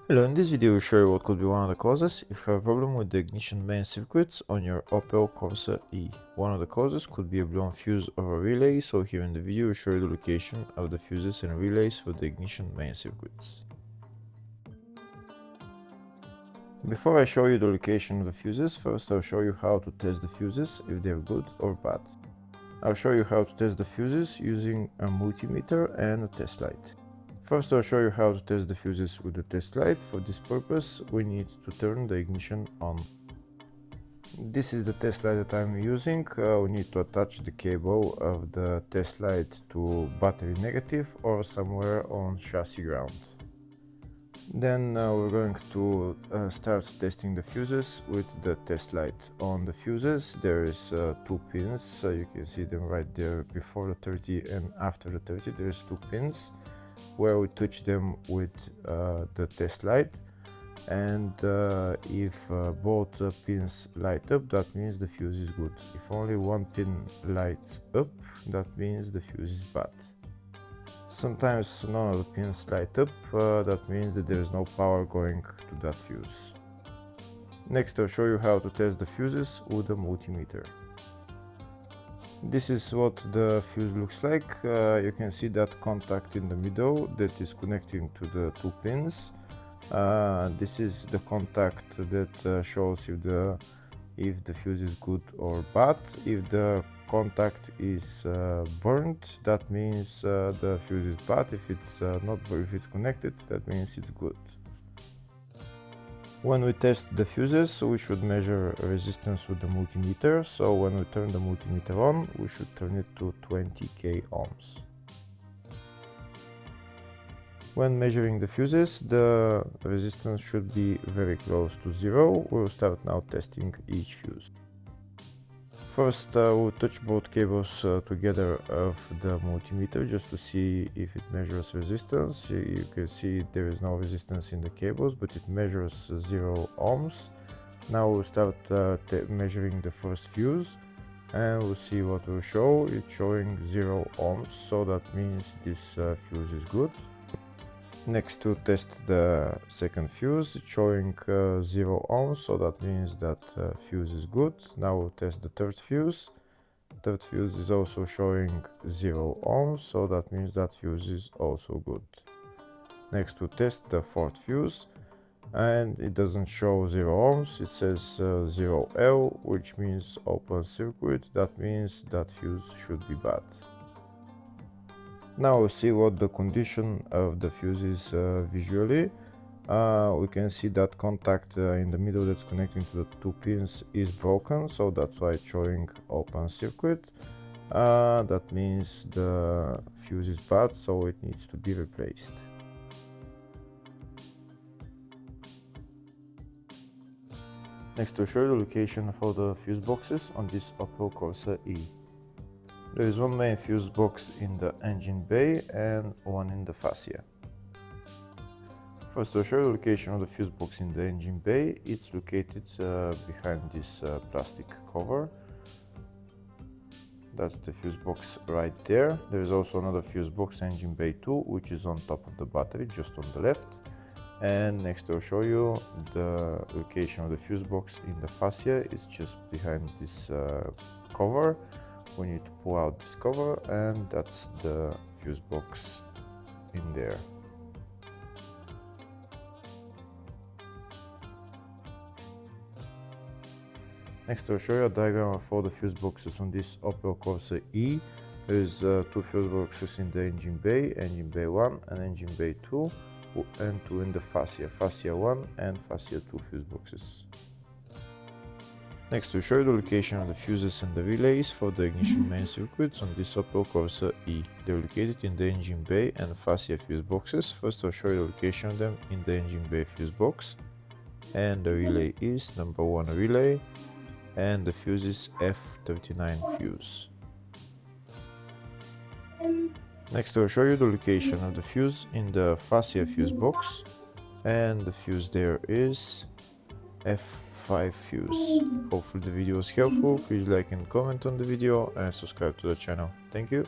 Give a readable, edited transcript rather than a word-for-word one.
Hello, in this video we'll show you what could be one of the causes if you have a problem with the ignition main circuits on your Opel Corsa E. One of the causes could be a blown fuse or a relay, so here in the video we'll show you the location of the fuses and relays for the ignition main circuits. Before I show you the location of the fuses, first I'll show you how to test the fuses, if they're good or bad. I'll show you how to test the fuses using a multimeter and a test light. First I'll show you how to test the fuses with the test light. For this purpose we need to turn the ignition on. This is the test light that I'm using. We need to attach the cable of the test light to battery negative or somewhere on chassis ground. Then we're going to start testing the fuses with the test light. On the fuses there is two pins, you can see them right there before the 30 and after the 30. There's two pins where we touch them with the test light, and if both pins light up, that means the fuse is good. If only one pin lights up, that means the fuse is bad. Sometimes none of the pins light up, that means that there is no power going to that fuse. Next I'll show you how to test the fuses with a multimeter. This is what the fuse looks like. You can see that contact in the middle that is connecting to the two pins. This is the contact that shows if the fuse is good or bad. If the contact is burnt, that means the fuse is bad. If it's not, if it's connected, that means it's good. When we test the fuses, we should measure resistance with the multimeter. So when we turn the multimeter on, we should turn it to 20k ohms. When measuring the fuses, the resistance should be very close to zero. We'll start now testing each fuse. First we'll touch both cables together of the multimeter just to see if it measures resistance. You can see there is no resistance in the cables, but it measures 0 ohms. Now we'll start measuring the first fuse, and we'll see what will show. It's showing 0 ohms, so that means this fuse is good. Next to test the second fuse, it's showing 0 ohms, so that means that fuse is good. Now we'll test the third fuse. Third fuse is also showing 0 ohms, so that means that fuse is also good. Next we'll test the fourth fuse, and it doesn't show 0 ohms, it says 0L, which means open circuit. That means that fuse should be bad. Now we'll see what the condition of the fuse is visually. We can see that contact in the middle that's connecting to the two pins is broken, so that's why it's showing open circuit. That means the fuse is bad, so it needs to be replaced. Next I'll show you the location for the fuse boxes on this Opel Corsa E. There is one main fuse box in the engine bay and one in the fascia. First I'll show you the location of the fuse box in the engine bay. It's located behind this plastic cover. That's the fuse box right there. There is also another fuse box, engine bay 2, which is on top of the battery, just on the left. And next I'll show you the location of the fuse box in the fascia. It's just behind this cover. We need to pull out this cover, and that's the fuse box in there. Next I'll show you a diagram of all the fuse boxes on this Opel Corsa E. There's two fuse boxes in the engine bay 1 and engine bay 2, and two in the fascia 1 and fascia 2 fuse boxes. Next, to show you the location of the fuses and the relays for the ignition main circuits on this Opel Corsa E. They're located in the engine bay and fascia fuse boxes. First I'll show you the location of them in the engine bay fuse box. And the relay is number 1 relay, and the fuse is F39 fuse. Next I'll show you the location of the fuse in the fascia fuse box, and the fuse there is F5 fuse. Hopefully the video was helpful. Please like and comment on the video and subscribe to the channel. Thank you.